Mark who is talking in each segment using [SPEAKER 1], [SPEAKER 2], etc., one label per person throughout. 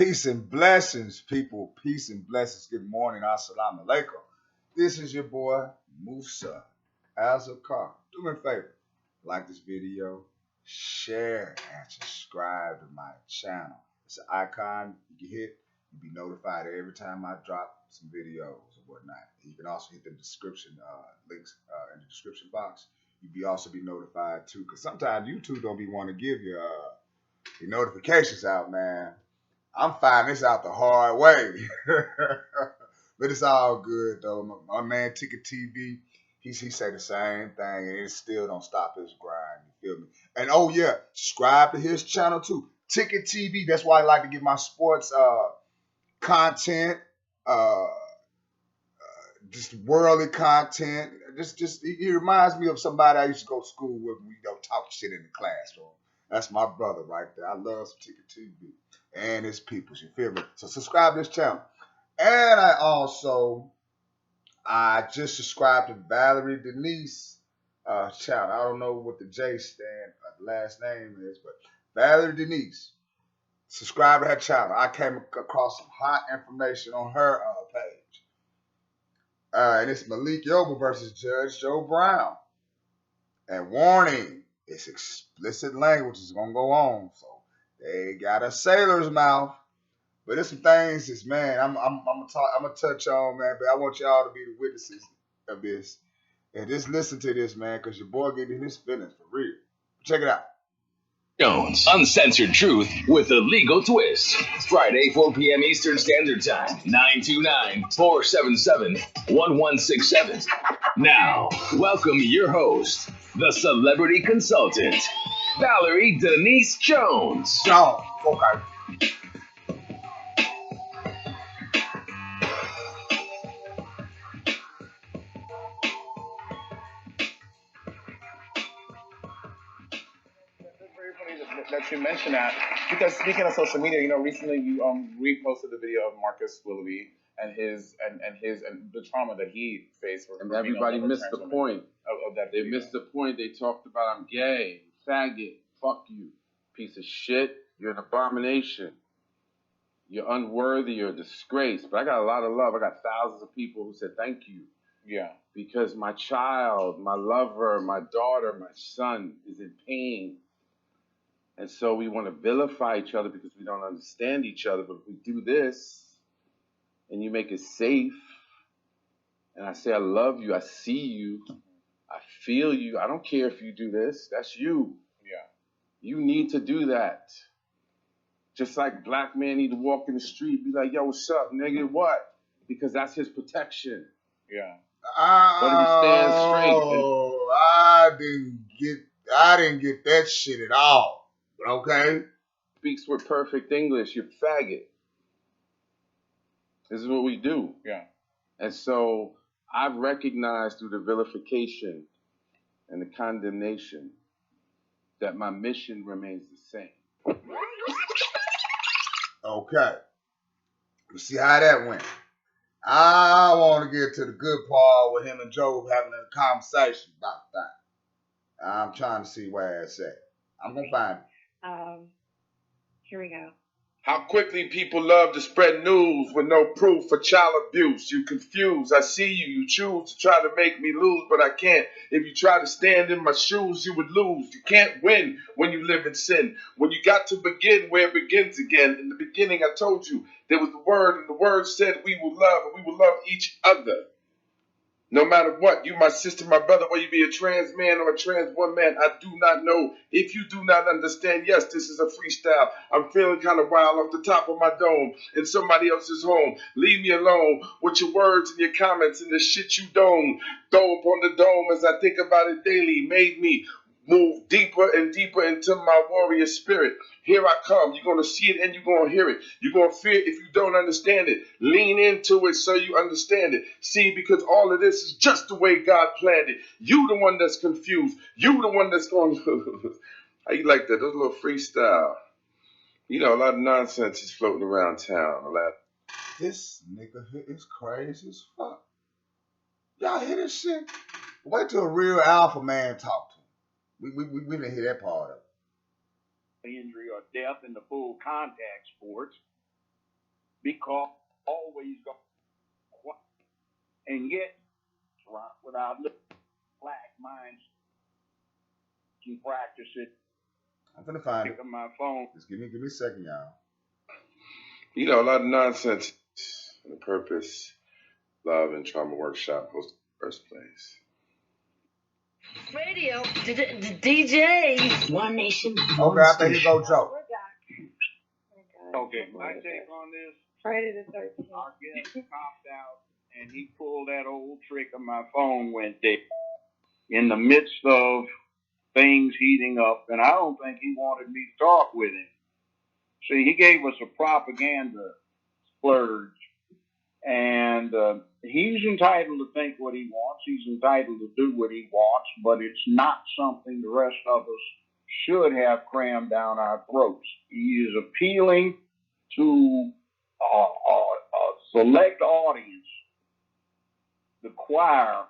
[SPEAKER 1] Peace and blessings, people. Peace and blessings. Good morning. Assalamu alaikum. This is your boy, Musa Azakar. Do me a favor. Like this video, share, and subscribe to my channel. It's an icon you can hit. You'll be notified every time I drop some videos or whatnot. You can also hit the description links in the description box. You'll also be notified too, because sometimes YouTube don't be want to give you your notifications out, man. I'm finding this out the hard way. But it's all good, though. My man, Ticket TV, he say the same thing, and it still don't stop his grind. You feel me? And, oh, yeah, subscribe to his channel, too. Ticket TV, that's why I like to get my sports content, just worldly content. He reminds me of somebody I used to go to school with. We don't talk shit in the classroom. That's my brother right there. I love some Ticket TV and his peoples. You feel me? So subscribe to this channel. And I just subscribed to Valerie Denise channel. I don't know what the J last name is, but Valerie Denise. Subscribe to her channel. I came across some hot information on her page. And it's Malik Yoba versus Judge Joe Brown. And warning, it's explicit language is gonna go on. So they got a sailor's mouth. But there's some things this man I'm gonna touch on, man. But I want y'all to be the witnesses of this. And just listen to this, man, because your boy getting his feelings for real. Check it out.
[SPEAKER 2] Jones, uncensored truth with a legal twist. Friday, 4 p.m. Eastern Standard Time, 929-477-1167. Now, welcome your host, the celebrity consultant, Valerie Denise Jones.
[SPEAKER 1] Jones, okay.
[SPEAKER 3] That you mentioned that, because speaking of social media, recently you reposted the video of Marcus Willoughby and the trauma that he faced.
[SPEAKER 4] And everybody missed the point
[SPEAKER 3] of that.
[SPEAKER 4] They missed the point. They talked about I'm gay, faggot, fuck you, piece of shit. You're an abomination. You're unworthy. You're a disgrace. But I got a lot of love. I got thousands of people who said thank you.
[SPEAKER 3] Yeah.
[SPEAKER 4] Because my child, my lover, my daughter, my son is in pain. And so we want to vilify each other because we don't understand each other. But if we do this and you make it safe, and I say I love you, I see you, I feel you, I don't care if you do this, that's you.
[SPEAKER 3] Yeah.
[SPEAKER 4] You need to do that. Just like black men need to walk in the street, be like, yo, what's up, nigga, what? Because that's his protection.
[SPEAKER 3] Yeah.
[SPEAKER 4] But he stands straight.
[SPEAKER 1] I didn't get that shit at all. Okay.
[SPEAKER 4] Speaks with perfect English. You're faggot. This is what we do.
[SPEAKER 3] Yeah.
[SPEAKER 4] And so I've recognized through the vilification and the condemnation that my mission remains the same.
[SPEAKER 1] Okay. Let's see how that went. I want to get to the good part with him and Job having a conversation about that. I'm trying to see where it's at. I'm going to find it.
[SPEAKER 5] Here we go.
[SPEAKER 6] How quickly people love to spread news with no proof for child abuse. You confused. I see you. You choose to try to make me lose, but I can't. If you try to stand in my shoes, you would lose. You can't win when you live in sin. When you got to begin where it begins again. In the beginning, I told you there was the word, and the word said we will love, and we will love each other. No matter what, you my sister, my brother, whether you be a trans man or a trans woman, I do not know. If you do not understand, yes, this is a freestyle. I'm feeling kind of wild off the top of my dome in somebody else's home. Leave me alone with your words and your comments and the shit you don't throw upon the dome as I think about it daily. Made me move deeper and deeper into my warrior spirit. Here I come. You're going to see it and you're going to hear it. You're going to fear it if you don't understand it. Lean into it so you understand it. See, because all of this is just the way God planned it. You the one that's confused. You the one that's going how you like that? Those little freestyle. A lot of nonsense is floating around town.
[SPEAKER 1] This nigga here is crazy as fuck. Y'all hear this shit? Wait till a real alpha man talk to him. We didn't hear that part of it.
[SPEAKER 7] Injury or death in the full contact sports. because always go quiet. And yet, without black minds can practice it.
[SPEAKER 1] I'm gonna find it.
[SPEAKER 7] Pick up my phone.
[SPEAKER 1] Just give me a second, y'all.
[SPEAKER 6] You know, a lot of nonsense and the purpose, love, and trauma workshop hosted in the first place.
[SPEAKER 8] Radio, DJ, One Nation.
[SPEAKER 1] Okay, after you go, Joe.
[SPEAKER 5] We're back.
[SPEAKER 7] Okay, my take on this.
[SPEAKER 5] Friday the 13th.
[SPEAKER 7] Our guest copped out and he pulled that old trick of my phone went dead in the midst of things heating up, and I don't think he wanted me to talk with him. See, he gave us a propaganda splurge, and he's entitled to think what he wants. He's entitled to do what he wants, but it's not something the rest of us should have crammed down our throats. He is appealing to a select audience, the choir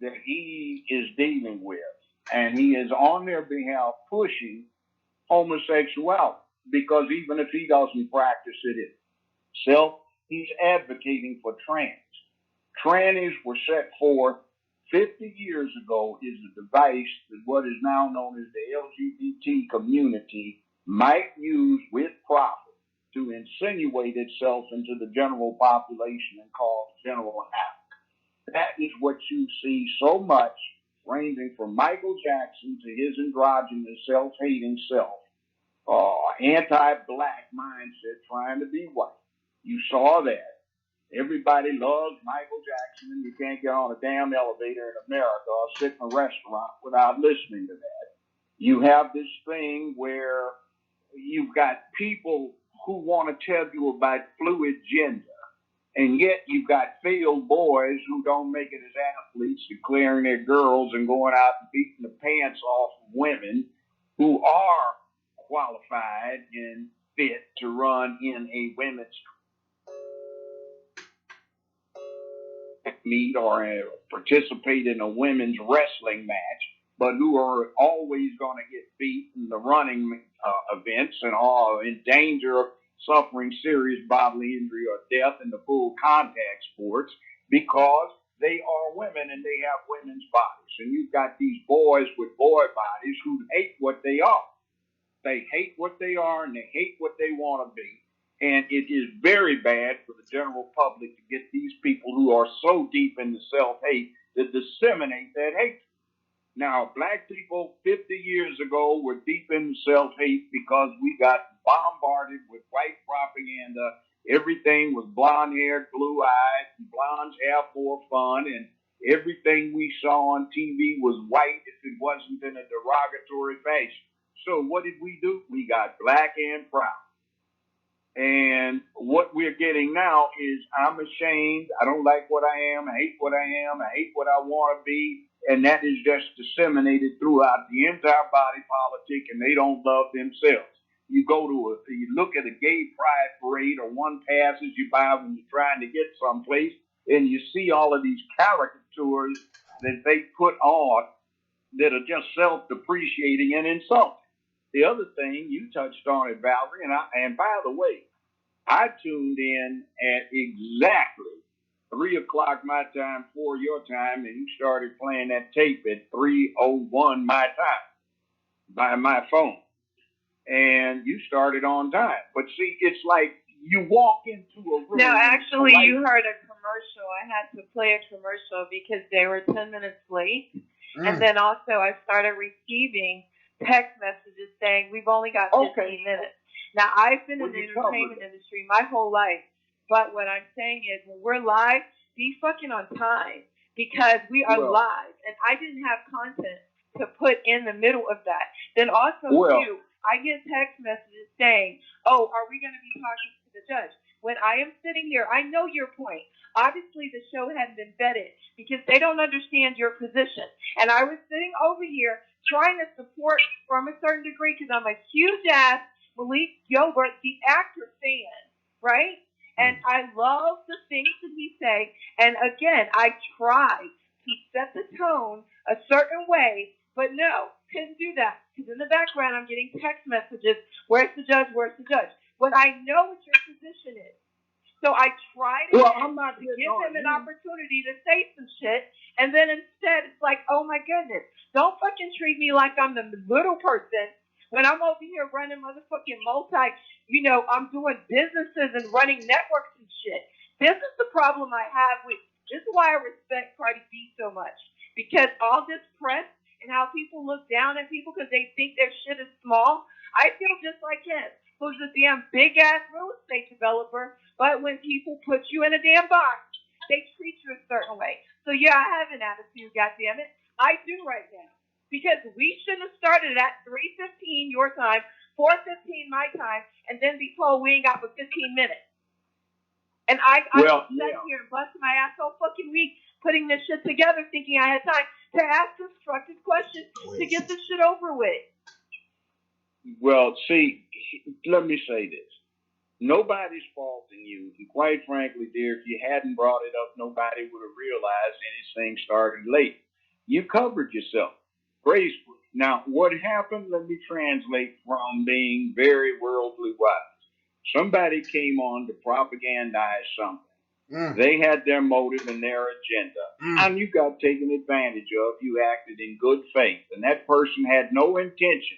[SPEAKER 7] that he is dealing with, and he is on their behalf pushing homosexuality, because even if he doesn't practice it himself, he's advocating for trans. Trannies were set forth 50 years ago as a device that what is now known as the LGBT community might use with profit to insinuate itself into the general population and cause general havoc. That is what you see so much, ranging from Michael Jackson to his androgynous, self-hating self. Anti-black mindset trying to be white. You saw that. Everybody loves Michael Jackson, and you can't get on a damn elevator in America or sit in a restaurant without listening to that. You have this thing where you've got people who want to tell you about fluid gender, and yet you've got failed boys who don't make it as athletes, declaring their girls and going out and beating the pants off of women who are qualified and fit to run in a women's meet or participate in a women's wrestling match, but who are always going to get beat in the running events and are in danger of suffering serious bodily injury or death in the full contact sports because they are women and they have women's bodies. And you've got these boys with boy bodies who hate what they are. They hate what they are and they hate what they want to be. And it is very bad for the general public to get these people who are so deep into self-hate to disseminate that hate. Now, black people 50 years ago were deep into self-hate because we got bombarded with white propaganda. Everything was blonde-haired, blue-eyed, and blondes have more fun, and everything we saw on TV was white if it wasn't in a derogatory fashion. So what did we do? We got black and proud. And what we're getting now is I'm ashamed. I don't like what I am. I hate what I am. I hate what I want to be. And that is just disseminated throughout the entire body politic, and they don't love themselves. You look at a gay pride parade or one passes you by when you're trying to get someplace, and you see all of these caricatures that they put on that are just self-depreciating and insulting. The other thing, you touched on it, Valerie, and by the way, I tuned in at exactly 3 o'clock my time, 4 your time, and you started playing that tape at 3:01 my time by my phone. And you started on time. But see, it's like you walk into a room.
[SPEAKER 5] No, actually, you heard a commercial. I had to play a commercial because they were 10 minutes late. And then also I started receiving text messages saying, we've only got 15 minutes. Now, I've been in the entertainment industry my whole life, but what I'm saying is when we're live, be fucking on time because we are live, and I didn't have content to put in the middle of that. Then also, too, I get text messages saying, oh, are we going to be talking to the judge? When I am sitting here, I know your point. Obviously, the show hadn't been vetted because they don't understand your position. And I was sitting over here trying to support from a certain degree because I'm a huge-ass Malik Yoba, the actor fan, right? And I love the things that he say. And again, I tried to set the tone a certain way, but no, couldn't do that. Because in the background, I'm getting text messages, where's the judge, where's the judge? But I know what your position is. So I tried
[SPEAKER 7] Well,
[SPEAKER 5] again
[SPEAKER 7] I'm not
[SPEAKER 5] to
[SPEAKER 7] getting
[SPEAKER 5] give
[SPEAKER 7] on
[SPEAKER 5] them an
[SPEAKER 7] you.
[SPEAKER 5] opportunity to say some shit, and then instead it's like, oh my goodness, don't fucking treat me like I'm the little person when I'm over here running motherfucking I'm doing businesses and running networks and shit. This is the problem I have with. This is why I respect Cardi B so much, because all this press and how people look down at people because they think their shit is small. I feel just like him, who's a damn big ass real estate developer, but when people put you in a damn box, they treat you a certain way. So yeah, I have an attitude, goddammit. I do right now. Because we shouldn't have started at 3:15 your time, 4:15 my time, and then be told we ain't got but 15 minutes. And I
[SPEAKER 7] Well,
[SPEAKER 5] sat
[SPEAKER 7] yeah.
[SPEAKER 5] here and busted my ass all fucking week putting this shit together, thinking I had time to ask constructive questions to get this shit over with.
[SPEAKER 7] Well, see, let me say this. Nobody's faulting you. And quite frankly, dear, if you hadn't brought it up, nobody would have realized anything started late. You covered yourself gracefully. Now, what happened, let me translate from being very worldly wise. Somebody came on to propagandize something. They had their motive and their agenda, and you got taken advantage of. You acted in good faith, and that person had no intention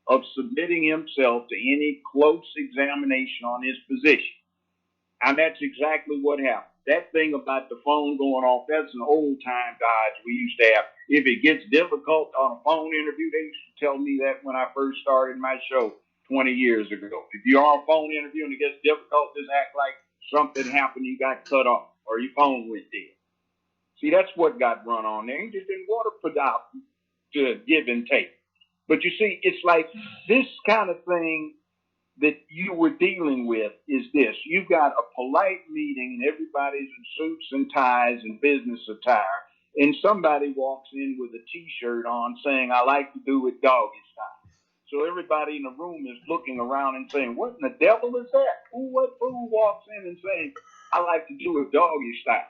[SPEAKER 7] of submitting himself to any close examination on his position. And that's exactly what happened. That thing about the phone going off, that's an old time dodge we used to have. If it gets difficult on a phone interview, they used to tell me that when I first started my show 20 years ago. If you're on a phone interview and it gets difficult, just act like something happened, you got cut off, or your phone went dead. See, that's what got run on there. You just didn't want to put out to give and take. But you see, it's like this kind of thing that you were dealing with is this. You've got a polite meeting and everybody's in suits and ties and business attire, and somebody walks in with a T-shirt on saying, I like to do it doggy style. So everybody in the room is looking around and saying, what in the devil is that? What fool walks in and saying, I like to do it doggy style?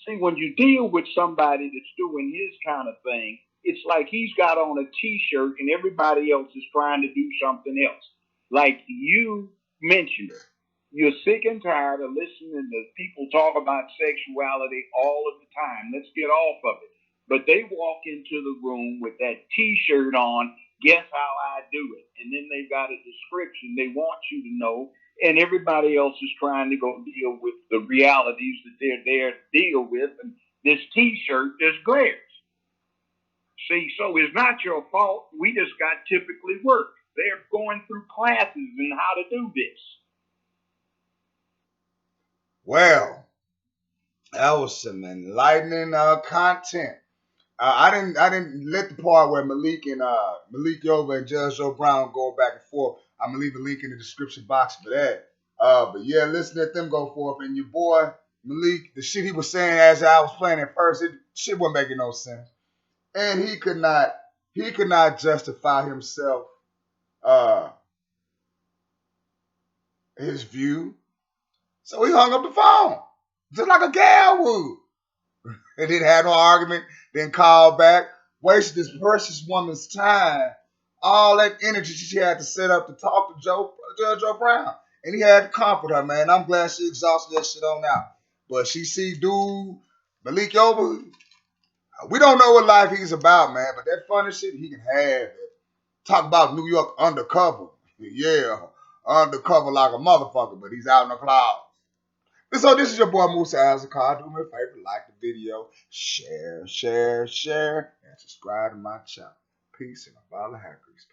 [SPEAKER 7] See, when you deal with somebody that's doing his kind of thing, it's like he's got on a T-shirt and everybody else is trying to do something else. Like you mentioned it. You're sick and tired of listening to people talk about sexuality all of the time. Let's get off of it. But they walk into the room with that T-shirt on, guess how I do it? And then they've got a description they want you to know, and everybody else is trying to go deal with the realities that they're there to deal with, and this T-shirt just glares. See, so it's not your fault. We just got typically work. They're going through classes in how to do this.
[SPEAKER 1] Well, that was some enlightening content. I didn't let the part where Malik Yoba and Judge Joe Brown going back and forth. I'm gonna leave a link in the description box for that. But yeah, listen to them go forth. And your boy Malik, the shit he was saying as I was playing at first, shit wasn't making no sense. And he could not justify himself his view. So he hung up the phone. Just like a gal would. And didn't have no argument, then called back, wasted this precious woman's time, all that energy she had to set up to talk to Judge Joe Brown. And he had to comfort her, man. I'm glad she exhausted that shit on out. But she see dude, Malik Yoba, we don't know what life he's about, man, but that funny shit, he can have it. Talk about New York undercover. Yeah, undercover like a motherfucker, but he's out in the clouds. So this is your boy Musa Azakar. Do me a favor, like the video, share, and subscribe to my channel. Peace and a bottle of hair grease.